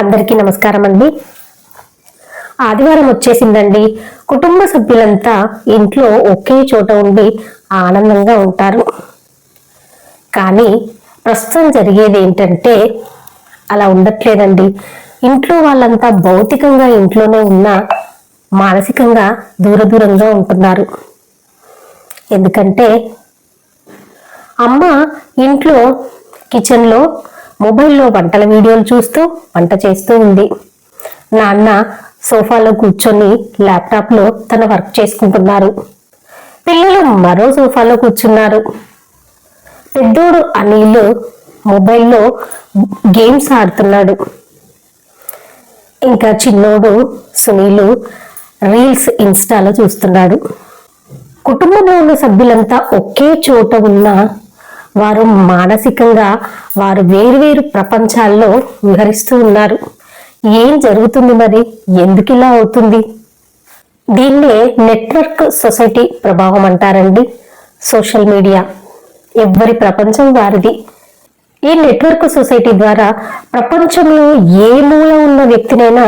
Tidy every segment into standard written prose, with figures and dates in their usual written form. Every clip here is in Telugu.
అందరికీ నమస్కారం అండి. ఆదివారం వచ్చేసిందండి. కుటుంబ సభ్యులంతా ఇంట్లో ఒకే చోట ఉండి ఆనందంగా ఉంటారు. కానీ ప్రస్తుతం జరిగేది ఏంటంటే అలా ఉండట్లేదండి. ఇంట్లో వాళ్ళంతా భౌతికంగా ఇంట్లోనే ఉన్నా మానసికంగా దూరంగా ఉంటున్నారు. ఎందుకంటే అమ్మ ఇంట్లో కిచెన్లో మొబైల్లో వంటల వీడియోలు చూస్తూ వంట చేస్తూ ఉంది. నాన్న సోఫాలో కూర్చొని ల్యాప్టాప్లో తన వర్క్ చేసుకుంటున్నారు. పిల్లలు మరో సోఫాలో కూర్చున్నారు. పెద్దోడు అనిల్ మొబైల్లో గేమ్స్ ఆడుతున్నాడు. ఇంకా చిన్నోడు సునీలు రీల్స్ ఇన్స్టాలో చూస్తున్నాడు. కుటుంబంలో ఉన్న సభ్యులంతా ఒకే చోట ఉన్న వారు మానసికంగా వారు వేరువేరు ప్రపంచాల్లో విహరిస్తూ ఉన్నారు. ఏం జరుగుతుంది మరి? ఎందుకు ఇలా అవుతుంది? దీన్నే నెట్వర్క్ సొసైటీ ప్రభావం అంటారండి. సోషల్ మీడియా ఎవరి ప్రపంచం వారిది. ఈ నెట్వర్క్ సొసైటీ ద్వారా ప్రపంచంలో ఏ మూల ఉన్న వ్యక్తినైనా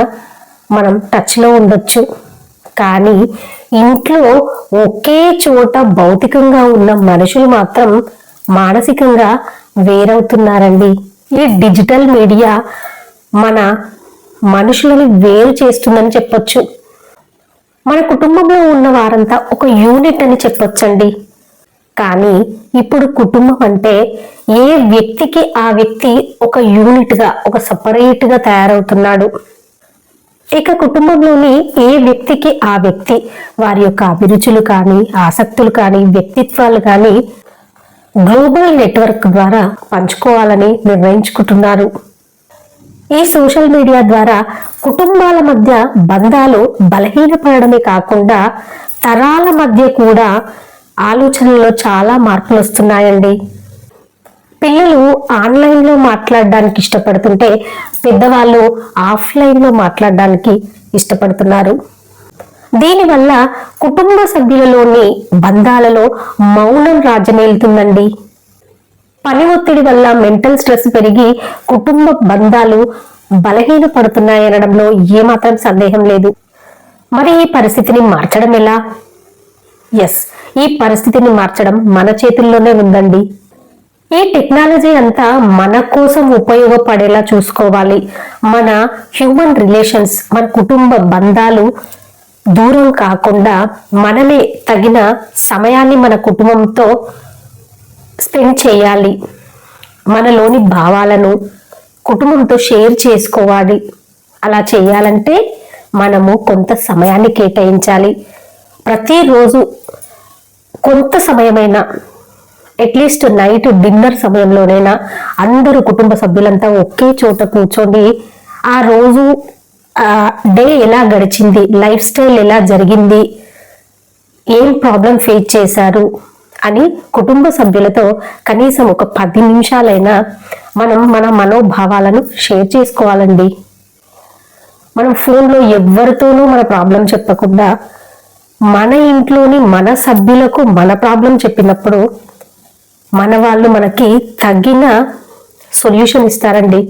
మనం టచ్లో ఉండొచ్చు. కానీ ఇంట్లో ఒకే చోట భౌతికంగా ఉన్న మనుషులు మాత్రం మానసికంగా వేరవుతున్నారండి. ఈ డిజిటల్ మీడియా మన మనుషులను వేరు చేస్తుందని చెప్పొచ్చు. మన కుటుంబంలో ఉన్న వారంతా ఒక యూనిట్ అని చెప్పొచ్చండి. కానీ ఇప్పుడు కుటుంబం అంటే ఏ వ్యక్తికి ఆ వ్యక్తి ఒక యూనిట్గా ఒక సపరేట్గా తయారవుతున్నాడు. ఇక కుటుంబంలోని ఏ వ్యక్తికి ఆ వ్యక్తి వారి యొక్క అభిరుచులు కానీ ఆసక్తులు కానీ వ్యక్తిత్వాలు కానీ గ్లోబల్ నెట్వర్క్ ద్వారా పంచుకోవాలని నిర్ణయించుకుంటున్నారు. ఈ సోషల్ మీడియా ద్వారా కుటుంబాల మధ్య బంధాలు బలహీనపడమే కాకుండా తరాల మధ్య కూడా ఆలోచనలో చాలా మార్పులు వస్తున్నాయండి. పిల్లలు ఆన్లైన్లో మాట్లాడడానికి ఇష్టపడుతుంటే పెద్దవాళ్ళు ఆఫ్లైన్లో మాట్లాడడానికి ఇష్టపడుతున్నారు. దీనివల్ల కుటుంబ సభ్యులలోని బంధాలలో మౌనం రాజ్యమేలుతుందండి. పని ఒత్తిడి వల్ల మెంటల్ స్ట్రెస్ పెరిగి కుటుంబ బంధాలు బలహీనపడుతున్నాయనడంలో ఏమాత్రం సందేహం లేదు. మరి ఈ పరిస్థితిని మార్చడం ఎలా? ఈ పరిస్థితిని మార్చడం మన చేతుల్లోనే ఉందండి. ఈ టెక్నాలజీ అంతా మన కోసం ఉపయోగపడేలా చూసుకోవాలి. మన హ్యూమన్ రిలేషన్స్, మన కుటుంబ బంధాలు దూరం కాకుండా మనమే తగిన సమయాన్ని మన కుటుంబంతో స్పెండ్ చేయాలి. మనలోని భావాలను కుటుంబంతో షేర్ చేసుకోవాలి. అలా చేయాలంటే మనము కొంత సమయాన్ని కేటాయించాలి. ప్రతిరోజు కొంత సమయమైనా, అట్లీస్ట్ నైట్ డిన్నర్ సమయంలోనైనా అందరూ కుటుంబ సభ్యులంతా ఒకే చోట కూర్చొని ఆ రోజు డే ఎలా గడిచింది, లైఫ్ స్టైల్ ఎలా జరిగింది, ఏం ప్రాబ్లం ఫేస్ చేశారు అని కుటుంబ సభ్యులతో కనీసం ఒక 10 నిమిషాలైనా మనం మన మనోభావాలను షేర్ చేసుకోవాలండి. మనం ఫోన్లో ఎవరితోనూ మన ప్రాబ్లం చెప్పకుండా మన ఇంట్లోని మన సభ్యులకు మన ప్రాబ్లం చెప్పినప్పుడు మన వాళ్ళు మనకి తగిన సొల్యూషన్ ఇస్తారండి.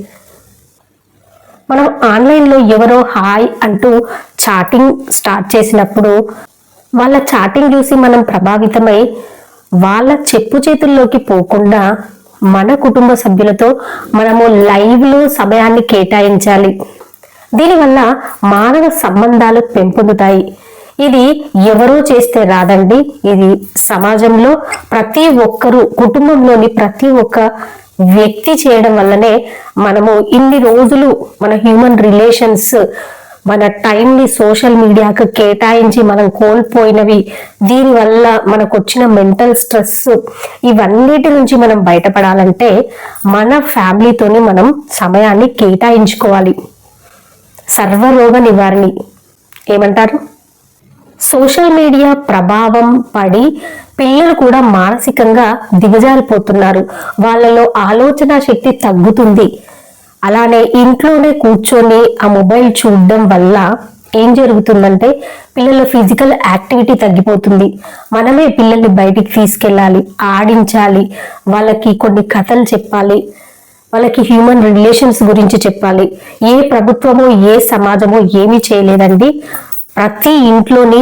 మనం ఆన్లైన్లో ఎవరో హాయ్ అంటూ చాటింగ్ స్టార్ట్ చేసినప్పుడు వాళ్ళ చాటింగ్ చూసి మనం ప్రభావితమై వాళ్ళ చెప్పు చేతుల్లోకి పోకుండా మన కుటుంబ సభ్యులతో మనము లైవ్లో సమయాన్ని కేటాయించాలి. దీనివల్ల మానవ సంబంధాలు పెంపొందుతాయి. ఇది ఎవరో చేస్తే రాదండి. ఇది సమాజంలో ప్రతి ఒక్కరూ, కుటుంబంలోని ప్రతి ఒక్క వ్యక్తి చేయడం వల్లనే మనము ఇన్ని రోజులు మన హ్యూమన్ రిలేషన్స్, మన టైంని సోషల్ మీడియాకు కేటాయించి మనం కోల్పోయినవి, దీనివల్ల మనకు వచ్చిన మెంటల్ స్ట్రెస్, ఇవన్నిటి నుంచి మనం బయటపడాలంటే మన ఫ్యామిలీతోనే మనం సమయాన్ని కేటాయించుకోవాలి. సర్వరోగ నివారణ ఏమంటారు? సోషల్ మీడియా ప్రభావం పడి పిల్లలు కూడా మానసికంగా దిగజారిపోతున్నారు. వాళ్ళలో ఆలోచన శక్తి తగ్గుతుంది. అలానే ఇంట్లోనే కూర్చొని ఆ మొబైల్ చూడడం వల్ల ఏం జరుగుతుందంటే పిల్లల ఫిజికల్ యాక్టివిటీ తగ్గిపోతుంది. మనమే పిల్లల్ని బయటికి తీసుకెళ్ళాలి, ఆడించాలి, వాళ్ళకి కొన్ని కథలు చెప్పాలి. వాళ్ళకి హ్యూమన్ రిలేషన్స్ గురించి చెప్పాలి. ఏ ప్రభుత్వమో ఏ సమాజమో ఏమీ చేయలేదండి. ప్రతి ఇంట్లోని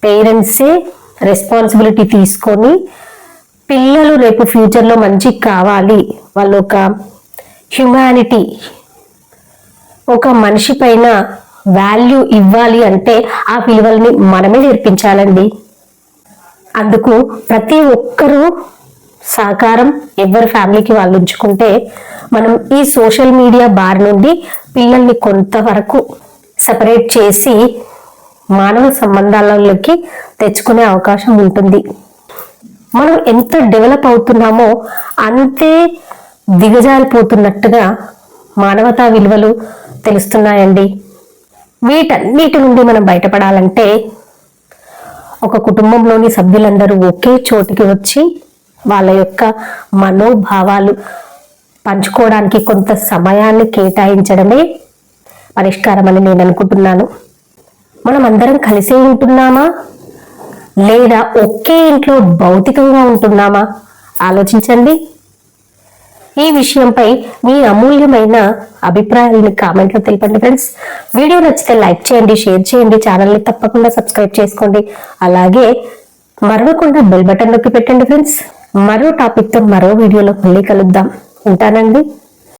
పేరెంట్సే రెస్పాన్సిబిలిటీ తీసుకొని పిల్లలు రేపు ఫ్యూచర్లో మంచి కావాలి, వాళ్ళు ఒక హ్యుమానిటీ, ఒక మనిషి పైన వాల్యూ ఇవ్వాలి అంటే ఆ విలువల్ని మనమే నేర్పించాలండి. అందుకు ప్రతి ఒక్కరూ సహకారం ఎవరి ఫ్యామిలీకి వాళ్ళు ఉంచుకుంటే మనం ఈ సోషల్ మీడియా బారి నుండి పిల్లల్ని కొంతవరకు సపరేట్ చేసి మానవ సంబంధాలలోకి తెచ్చుకునే అవకాశం ఉంటుంది. మనం ఎంత డెవలప్ అవుతున్నామో అంతే దిగజారిపోతున్నట్టుగా మానవతా విలువలు తెలుస్తున్నాయండి. వీటన్నిటి నుండి మనం బయటపడాలంటే ఒక కుటుంబంలోని సభ్యులందరూ ఒకే చోటికి వచ్చి వాళ్ళ యొక్క మనోభావాలు పంచుకోవడానికి కొంత సమయాన్ని కేటాయించడమే పరిష్కారం అని నేను అనుకుంటున్నాను. మనం అందరం కలిసే ఉంటున్నామా లేదా ఒకే ఇంట్లో భౌతికంగా ఉంటున్నామా ఆలోచించండి. ఈ విషయంపై మీ అమూల్యమైన అభిప్రాయాలను కామెంట్లో తెలపండి ఫ్రెండ్స్. వీడియో నచ్చితే లైక్ చేయండి, షేర్ చేయండి, ఛానల్ని తప్పకుండా సబ్స్క్రైబ్ చేసుకోండి. అలాగే మరవకుండా బెల్ బటన్ నొక్కి పెట్టండి ఫ్రెండ్స్. మరో టాపిక్తో మరో వీడియోలో మళ్ళీ కలుద్దాం. ఉంటానండి.